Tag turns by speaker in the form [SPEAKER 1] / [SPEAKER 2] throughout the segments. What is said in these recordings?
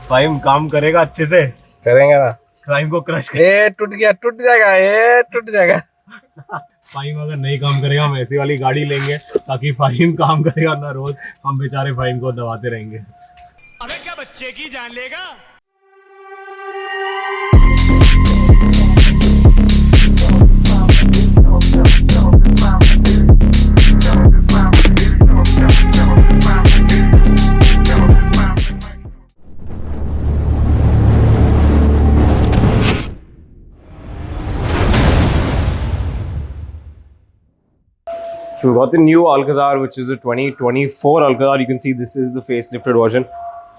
[SPEAKER 1] फाइम काम करेगा अच्छे से,
[SPEAKER 2] करेंगे ना।
[SPEAKER 1] क्राइम को क्रश कर।
[SPEAKER 2] ये टूट गया, टूट जाएगा, ये टूट जाएगा।
[SPEAKER 1] फाइम अगर नहीं काम करेगा हम ऐसी वाली गाड़ी लेंगे ताकि फाइम काम करेगा ना, रोज हम बेचारे फाइम को दबाते रहेंगे।
[SPEAKER 3] अबे क्या बच्चे की जान लेगा।
[SPEAKER 1] So we got the new Alcazar, which is a 2024 Alcazar. You can see this is the facelifted version.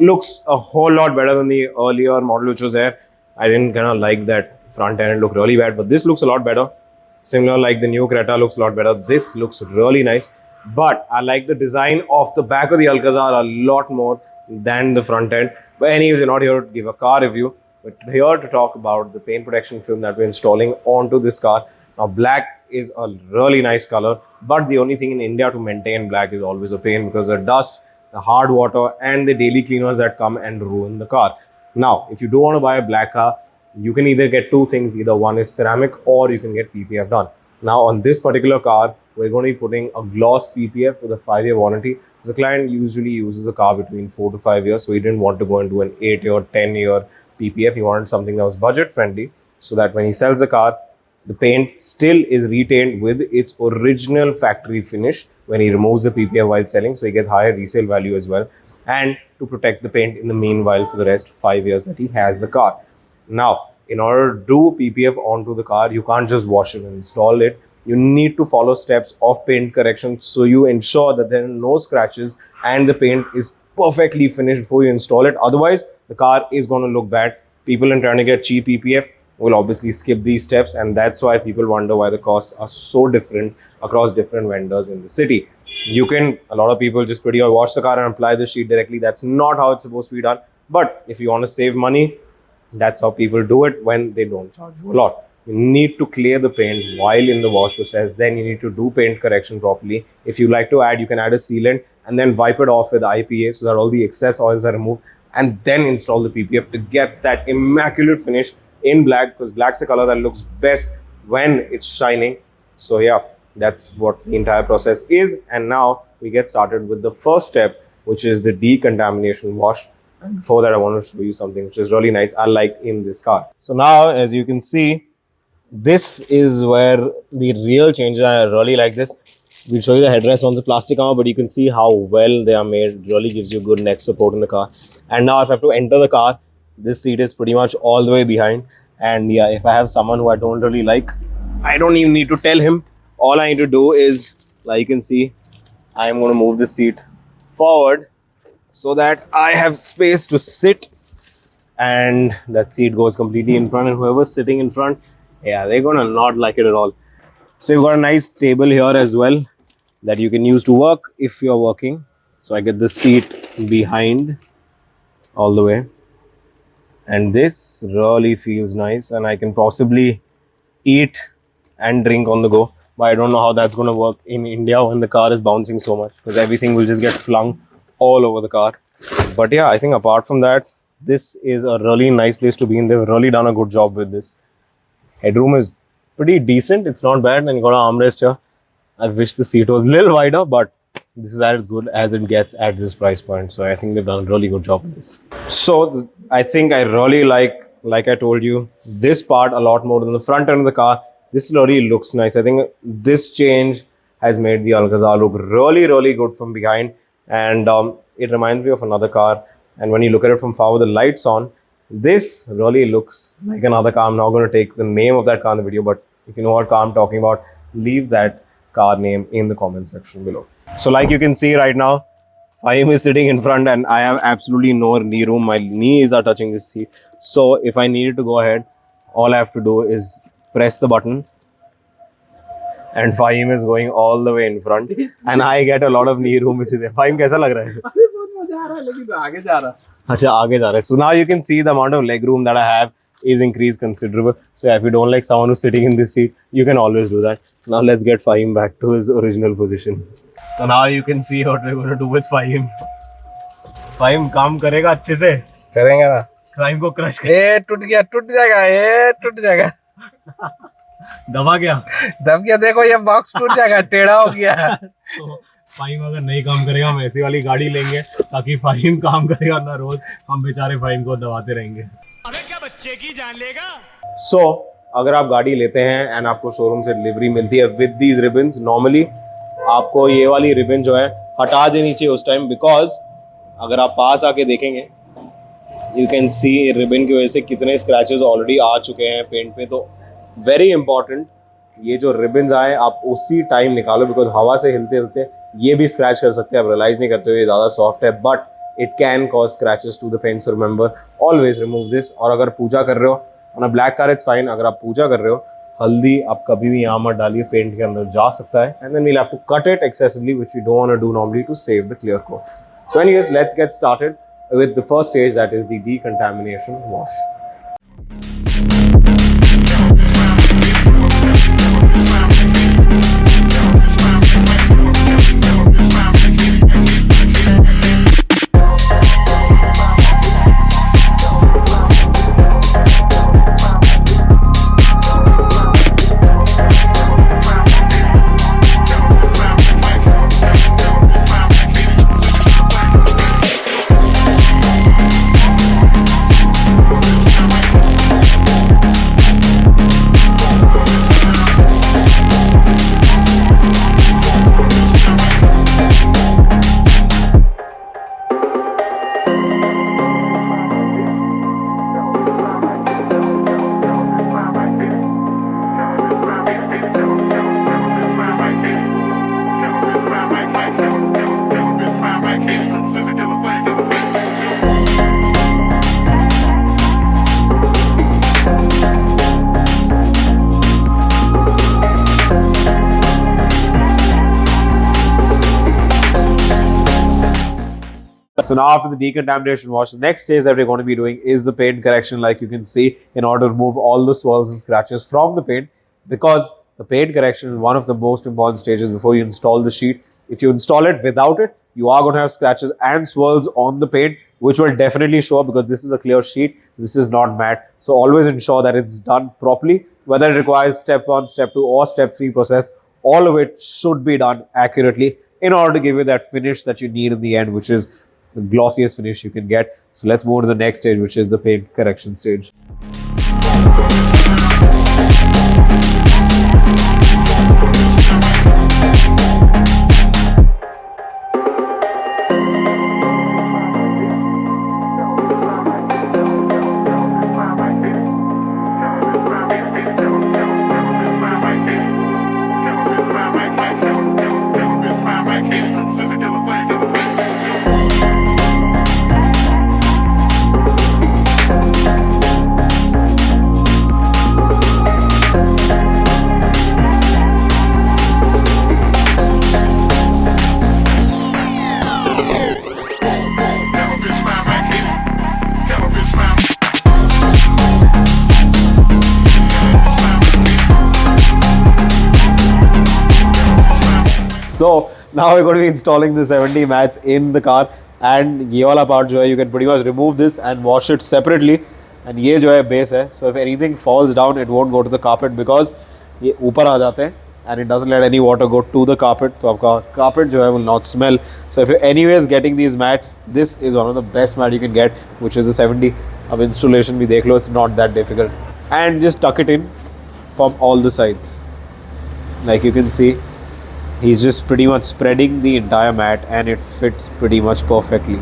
[SPEAKER 1] Looks a whole lot better than the earlier model which was there. I didn't kind of like that front end, it looked really bad, but this looks a lot better. Similar like the new Creta looks a lot better. This looks really nice, but I like the design of the back of the Alcazar a lot more than the front end. But anyways, we're not here to give a car review, but here to talk about the paint protection film that we're installing onto this car. Now, black is a really nice color, but the only thing in India to maintain black is always a pain because the dust, the hard water, and the daily cleaners that come and ruin the car. Now, if you do want to buy a black car, you can either get two things. Either one is ceramic or you can get PPF done. Now, on this particular car, we're going to be putting a gloss PPF with a 5-year warranty. The client usually uses the car between 4 to 5 years, so he didn't want to go and do an 8-year, 10-year PPF. He wanted something that was budget friendly so that when he sells the car, the paint still is retained with its original factory finish when he removes the PPF while selling, so he gets higher resale value as well, and to protect the paint in the meanwhile for the rest 5 years that he has the car. Now, in order to do PPF onto the car, you can't just wash it and install it. You need to follow steps of paint correction so you ensure that there are no scratches and the paint is perfectly finished before you install it. Otherwise, the car is going to look bad. People in trying to get cheap PPF will obviously skip these steps, and that's why people wonder why the costs are so different across different vendors in the city. A lot of people just pretty much wash the car and apply the sheet directly. That's not how it's supposed to be done. But if you want to save money, that's how people do it when they don't charge you a lot. You need to clear the paint while in the wash process. Then you need to do paint correction properly. If you like to add, you can add a sealant and then wipe it off with IPA so that all the excess oils are removed, and then install the PPF to get that immaculate finish in black, because black's a color that looks best when it's shining. So yeah, that's what the entire process is. And now we get started with the first step, which is the decontamination wash. And before that, I want to show you something which is really nice I like in this car. So now, as you can see, this is where the real changes are. I really like this. We'll show you the headrest on the plastic armor, but you can see how well they are made. It really gives you good neck support in the car. And now if I have to enter the car, this seat is pretty much all the way behind. And yeah, if I have someone who I don't really like, I don't even need to tell him. All I need to do is, like you can see, I am going to move the seat forward so that I have space to sit, and that seat goes completely in front, and whoever's sitting in front, yeah, they're going to not like it at all. So you've got a nice table here as well that you can use to work if you're working. So I get the seat behind all the way, and this really feels nice, and I can possibly eat and drink on the go. But I don't know how that's going to work in India when the car is bouncing so much, because everything will just get flung all over the car. But yeah, I think apart from that, this is a really nice place to be in. They've really done a good job with this. Headroom is pretty decent. It's not bad, and you got an armrest here. I wish the seat was a little wider, but this is as good as it gets at this price point. So I think they've done a really good job with this. So I think I really like I told you, this part a lot more than the front end of the car. This really looks nice. I think this change has made the Alcazar look really, really good from behind. And it reminds me of another car. And when you look at it from far with the lights on, this really looks like another car. I'm not going to take the name of that car in the video, but if you know what car I'm talking about, leave that car name in the comment section below. So like you can see right now, Fahim is sitting in front and I have absolutely no knee room. My knees are touching this seat. So if I needed to go ahead, all I have to do is press the button, and Fahim is going all the way in front, and I get a lot of knee room which is there. Fahim, कैसा लग रहा है? अच्छा, आगे जा रहा है. So now you can see the amount of leg room that I have is increased considerable. So if you don't like someone who's sitting in this seat, you can always do that. Now let's get Fahim back to his original position. So now you can see what we're going to do with Fahim. Fahim काम करेगा अच्छे से,
[SPEAKER 2] करेंगे ना।
[SPEAKER 1] Crime को crush
[SPEAKER 2] ये टूट गया, टूट जाएगा, ये टूट जाएगा।
[SPEAKER 1] दबा गया।
[SPEAKER 2] दब गया, देखो ये बॉक्स टूट जाएगा, टेढ़ा हो गया।
[SPEAKER 1] तो फाइम अगर नहीं काम करेगा हम ऐसी वाली गाड़ी लेंगे ताकि फाइम काम करेगा ना, रोज हम बेचारे फाइम को दबाते रहेंगे।
[SPEAKER 3] अबे क्या बच्चे की जान लेगा।
[SPEAKER 1] सो अगर आप गाड़ी लेते हैं एंड आपको शोरूम से डिलीवरी मिलती है विद दीज रिबन्स, नॉर्मली आपको ये वाली रिबन जो है हटा देनी चाहिए उस टाइम, बिकॉज अगर आप पास आके देखेंगे यू कैन सी रिबन की वजह से कितने स्क्रैचेस ऑलरेडी आ चुके हैं पेंट पे। तो वेरी इंपॉर्टेंट, ये जो रिबन्स आए आप उसी टाइम निकालो, बिकॉज हवा से हिलते हिलते ये भी स्क्रैच कर सकते हैं, आप रियलाइज नहीं करते हो ये ज़्यादा सॉफ्ट है, but it can cause scratches to the paint. So remember always remove this. और अगर पूजा कर रहे हो on a black car it's fine, अगर आप पूजा कर रहे हो हल्दी आप कभी भी यहाँ मत डालिए, पेंट के अंदर जा सकता है, and then we'll have to cut it excessively which we don't want to do normally to save the clear coat. So anyways let's get started with the first stage, that is the decontamination wash. So now after the decontamination wash, the next stage that we're going to be doing is the paint correction, like you can see, in order to remove all the swirls and scratches from the paint, because the paint correction is one of the most important stages before you install the sheet. If you install it without it, you are going to have scratches and swirls on the paint, which will definitely show up because this is a clear sheet. This is not matte. So always ensure that it's done properly, whether it requires step 1, step 2 or step 3 process, all of it should be done accurately in order to give you that finish that you need in the end, which is the glossiest finish you can get. So let's move to the next stage, which is the paint correction stage. So now we're going to be installing the 70 mats in the car, and ये वाला part जो है you can pretty much remove this and wash it separately, and ये जो है base है, so if anything falls down it won't go to the carpet because ये ऊपर आ जाते हैं and it doesn't let any water go to the carpet, तो आपका carpet जो है will not smell. So if you're anyways getting these mats, this is one of the best mat you can get, which is a 70. अब installation भी देख लो, it's not that difficult, and just tuck it in from all the sides. Like you can see, he's just pretty much spreading the entire mat and it fits pretty much perfectly.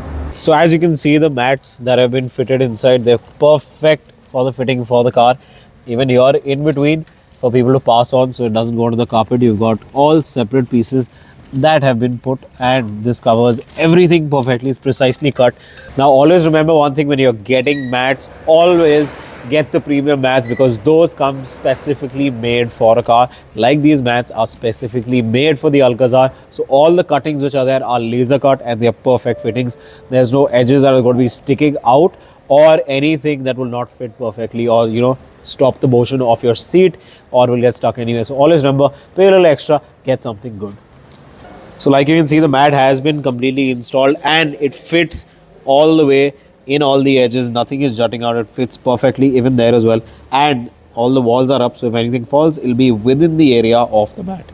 [SPEAKER 1] So as you can see, the mats that have been fitted inside, they're perfect for the fitting for the car. Even here in between for people to pass on so it doesn't go to the carpet, you've got all separate pieces that have been put, and this covers everything perfectly. It's precisely cut. Now always remember one thing, when you're getting mats, always get the premium mats because those come specifically made for a car. Like these mats are specifically made for the Alcazar, so all the cuttings which are there are laser cut and they're perfect fittings. There's no edges that are going to be sticking out or anything that will not fit perfectly, or stop the motion of your seat or will get stuck anyway. So always remember, pay a little extra, get something good. So like you can see, the mat has been completely installed and it fits all the way
[SPEAKER 4] in all the edges. Nothing is jutting out. It fits perfectly even there as well. And all the walls are up, so if anything falls, it'll be within the area of the mat.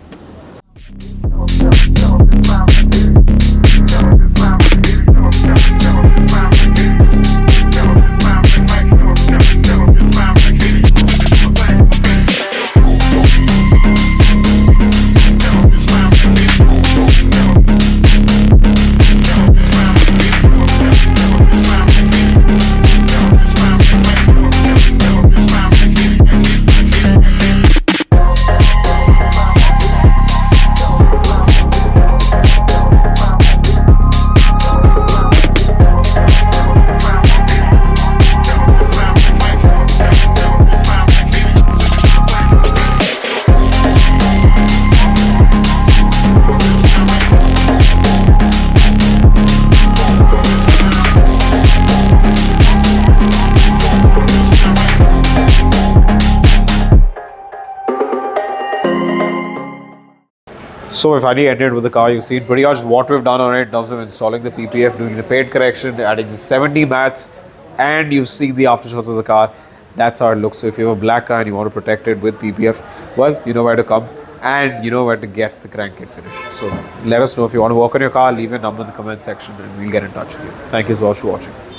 [SPEAKER 5] So we finally ended with the car. You've seen pretty much what we've done on it in terms of installing the PPF, doing the paint correction, adding the 70 mats, and you've seen the aftershots of the car. That's how it looks. So if you have a black car and you want to protect it with PPF, well, you know where to come and you know where to get the Crankit finish. So let us know if you want to work on your car, leave your number in the comment section and we'll get in touch with you. Thank you so much for watching.